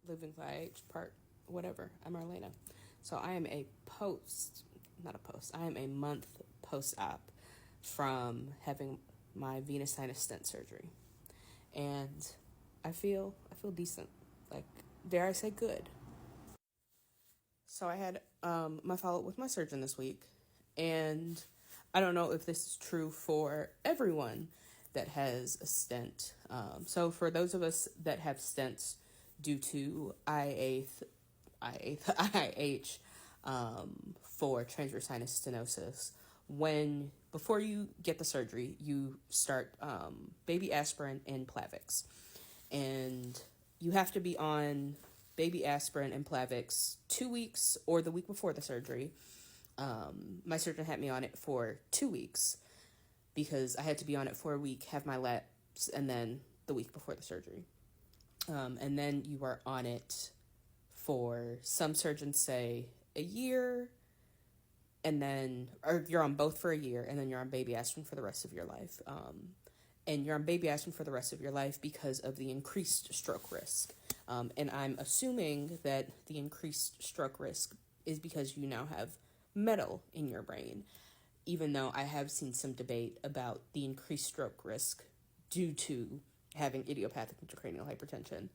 living IH part, whatever. I'm Marlena. So I am not a post, I am a month post-op from having my venous sinus stent surgery. And I feel decent. Like, dare I say good. So I had my follow-up with my surgeon this week, and I don't know if this is true for everyone that has a stent. So for those of us that have stents due to IH for transverse sinus stenosis, before you get the surgery, you start baby aspirin and Plavix, and you have to be on baby aspirin and Plavix 2 weeks or the week before the surgery. My surgeon had me on it for 2 weeks because I had to be on it for a week, have my labs, and then the week before the surgery. And then you are on it for, some surgeons say, a year, or you're on both for a year, and then you're on baby aspirin for the rest of your life. And you're on baby aspirin for the rest of your life because of the increased stroke risk. And I'm assuming that the increased stroke risk is because you now have metal in your brain, even though I have seen some debate about the increased stroke risk due to having idiopathic intracranial hypertension.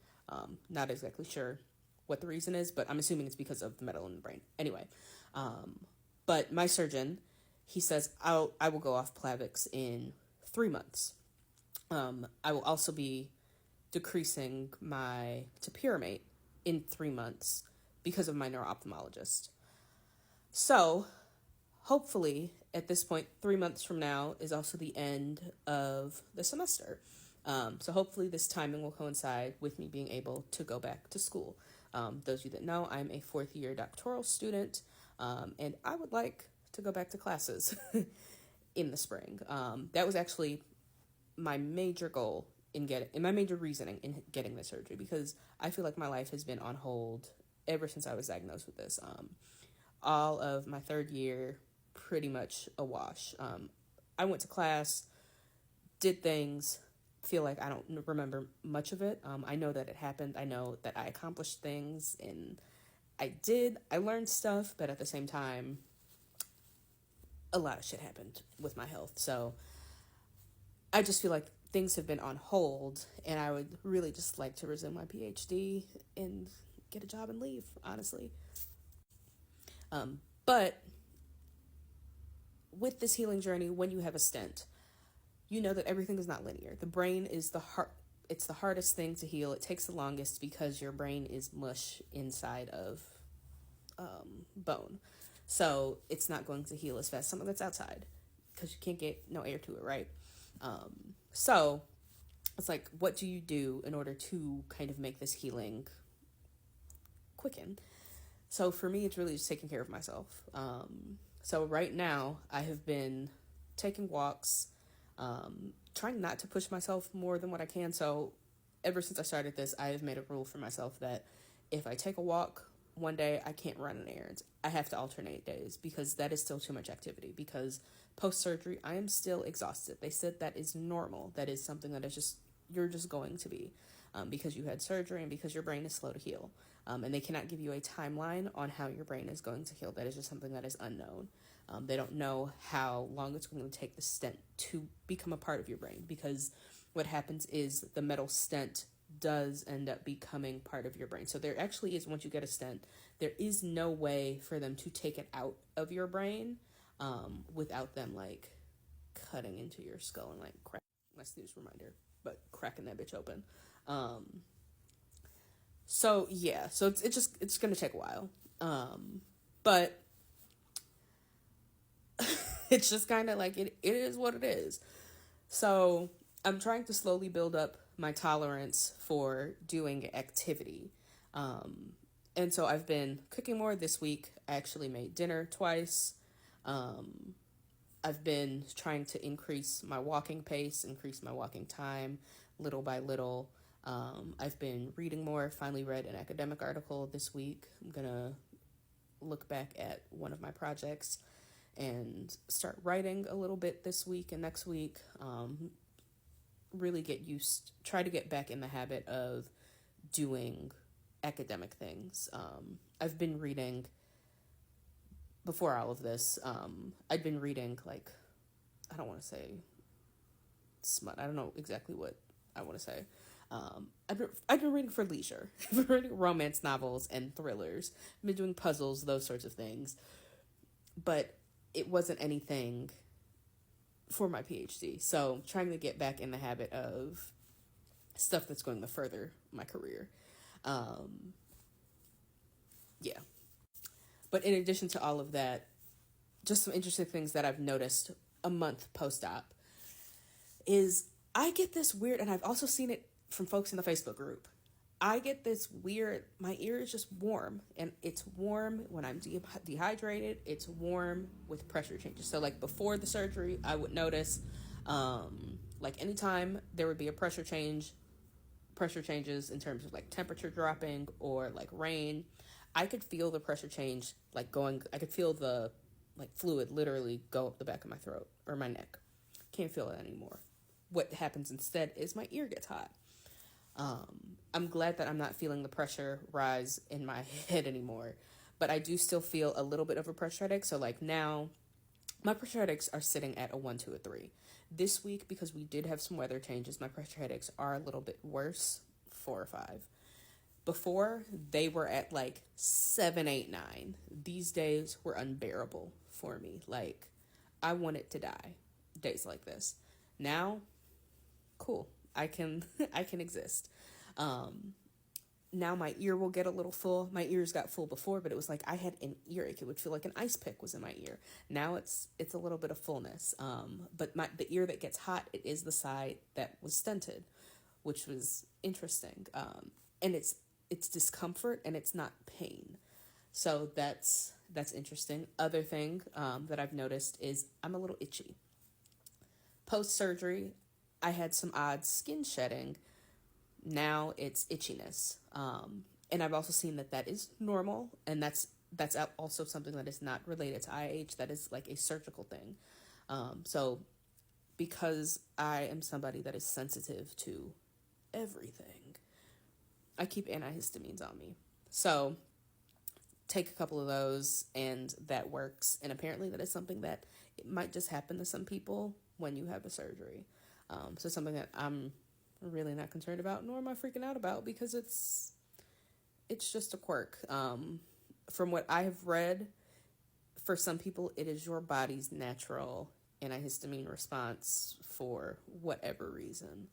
Not exactly sure what the reason is, but I'm assuming it's because of the metal in the brain. Anyway, but my surgeon, he says I will go off Plavix in 3 months. I will also be decreasing my topiramate in 3 months because of my neuro-ophthalmologist. So hopefully at this point, 3 months from now is also the end of the semester. So hopefully this timing will coincide with me being able to go back to school. Those of you that know, I'm a 4th year doctoral student, and I would like to go back to classes in the spring. That was actually my major goal my major reasoning in getting the surgery, because I feel like my life has been on hold ever since I was diagnosed with this. All of my 3rd year, pretty much a wash. I went to class, did things, feel like I don't remember much of it. I know that it happened. I know that I accomplished things, and I learned stuff, but at the same time, a lot of shit happened with my health. So I just feel like things have been on hold, and I would really just like to resume my PhD and get a job and leave, honestly. But with this healing journey, when you have a stent, you know that everything is not linear. The brain is it's the hardest thing to heal. It takes the longest because your brain is mush inside of bone. So it's not going to heal as fast as something that's outside, because you can't get no air to it, right? So it's like, what do you do in order to kind of make this healing quicken? So for me, it's really just taking care of myself. So right now I have been taking walks, trying not to push myself more than what I can. So ever since I started this, I have made a rule for myself that if I take a walk one day, I can't run an errand. I have to alternate days, because that is still too much activity. Because post-surgery, I am still exhausted. They said that is normal. That is something that you're just going to be, because you had surgery and because your brain is slow to heal. And they cannot give you a timeline on how your brain is going to heal. That is just something that is unknown. They don't know how long it's going to take the stent to become a part of your brain, because what happens is the metal stent does end up becoming part of your brain. So there actually is, once you get a stent, there is no way for them to take it out of your brain without them like cutting into your skull and like my snooze reminder, but cracking that bitch open. So yeah, so it's gonna take a while. But it's just kind of like it is what it is. So I'm trying to slowly build up my tolerance for doing activity. And so I've been cooking more this week. I actually made dinner twice. I've been trying to increase my walking pace, increase my walking time little by little. I've been reading more. Finally read an academic article this week. I'm going to look back at one of my projects and start writing a little bit this week and next week. Really try to get back in the habit of doing academic things. I've been reading, before all of this, I'd been reading, like, I don't want to say smut. I don't know exactly what I want to say. I've been reading for leisure. I've been reading romance novels and thrillers. I've been doing puzzles, those sorts of things. But it wasn't anything for my PhD. So trying to get back in the habit of stuff that's going to further my career. Yeah. But in addition to all of that, just some interesting things that I've noticed a month post-op is I get this weird, and I've also seen it from folks in the Facebook group. I get this weird, my ear is just warm, and it's warm when I'm dehydrated. It's warm with pressure changes. So like before the surgery, I would notice, like anytime there would be a pressure changes in terms of like temperature dropping or like rain, I could feel the pressure change, like I could feel the like fluid literally go up the back of my throat or my neck. Can't feel it anymore. What happens instead is my ear gets hot. I'm glad that I'm not feeling the pressure rise in my head anymore, but I do still feel a little bit of a pressure headache. So like now my pressure headaches are sitting at a 1, 2, or 3. This week, because we did have some weather changes, my pressure headaches are a little bit worse, 4 or 5. Before, they were at like 7, 8, 9. These days were unbearable for me. Like, I wanted to die days like this. Now, cool. I can exist. Now my ear will get a little full. My ears got full before, but it was like I had an earache. It would feel like an ice pick was in my ear. Now it's a little bit of fullness. But the ear that gets hot, it is the side that was stented, which was interesting. And it's discomfort and it's not pain. So that's interesting. Other thing that I've noticed is I'm a little itchy. Post-surgery, I had some odd skin shedding. Now it's itchiness. And I've also seen that is normal, and that's also something that is not related to IH. That is like a surgical thing. So because I am somebody that is sensitive to everything, I keep antihistamines on me. So take a couple of those and that works. And apparently that is something that it might just happen to some people when you have a surgery. So something that I'm really not concerned about, nor am I freaking out about, because it's just a quirk. From what I have read, for some people, it is your body's natural antihistamine response for whatever reason.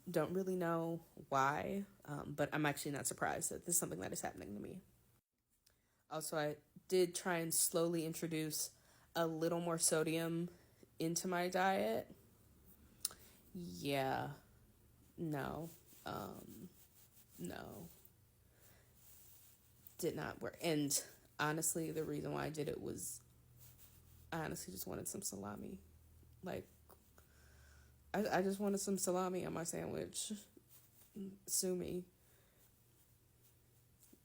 Don't really know why, but I'm actually not surprised that this is something that is happening to me. Also, I did try and slowly introduce a little more sodium into my diet. Yeah, no, did not work. And honestly, the reason why I did it was I honestly just wanted some salami. Like, I just wanted some salami on my sandwich. Sue me.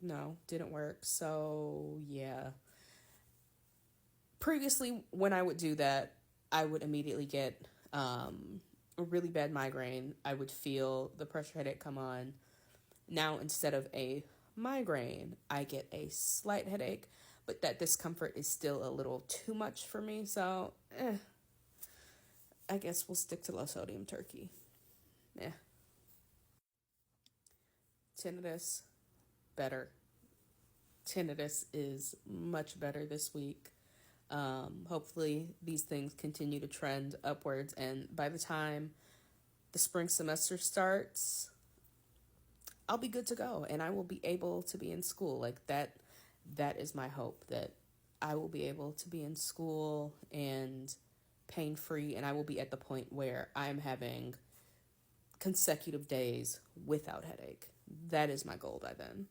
No, didn't work. So, yeah. Previously, when I would do that, I would immediately get a really bad migraine. I would feel the pressure headache come on. Now, instead of a migraine, I get a slight headache, but that discomfort is still a little too much for me. So, I guess we'll stick to low sodium turkey. Yeah. Tinnitus, better. Tinnitus is much better this week. Hopefully these things continue to trend upwards, and by the time the spring semester starts, I'll be good to go and I will be able to be in school. Like that is my hope, that I will be able to be in school and pain-free, and I will be at the point where I'm having consecutive days without headache. That is my goal by then.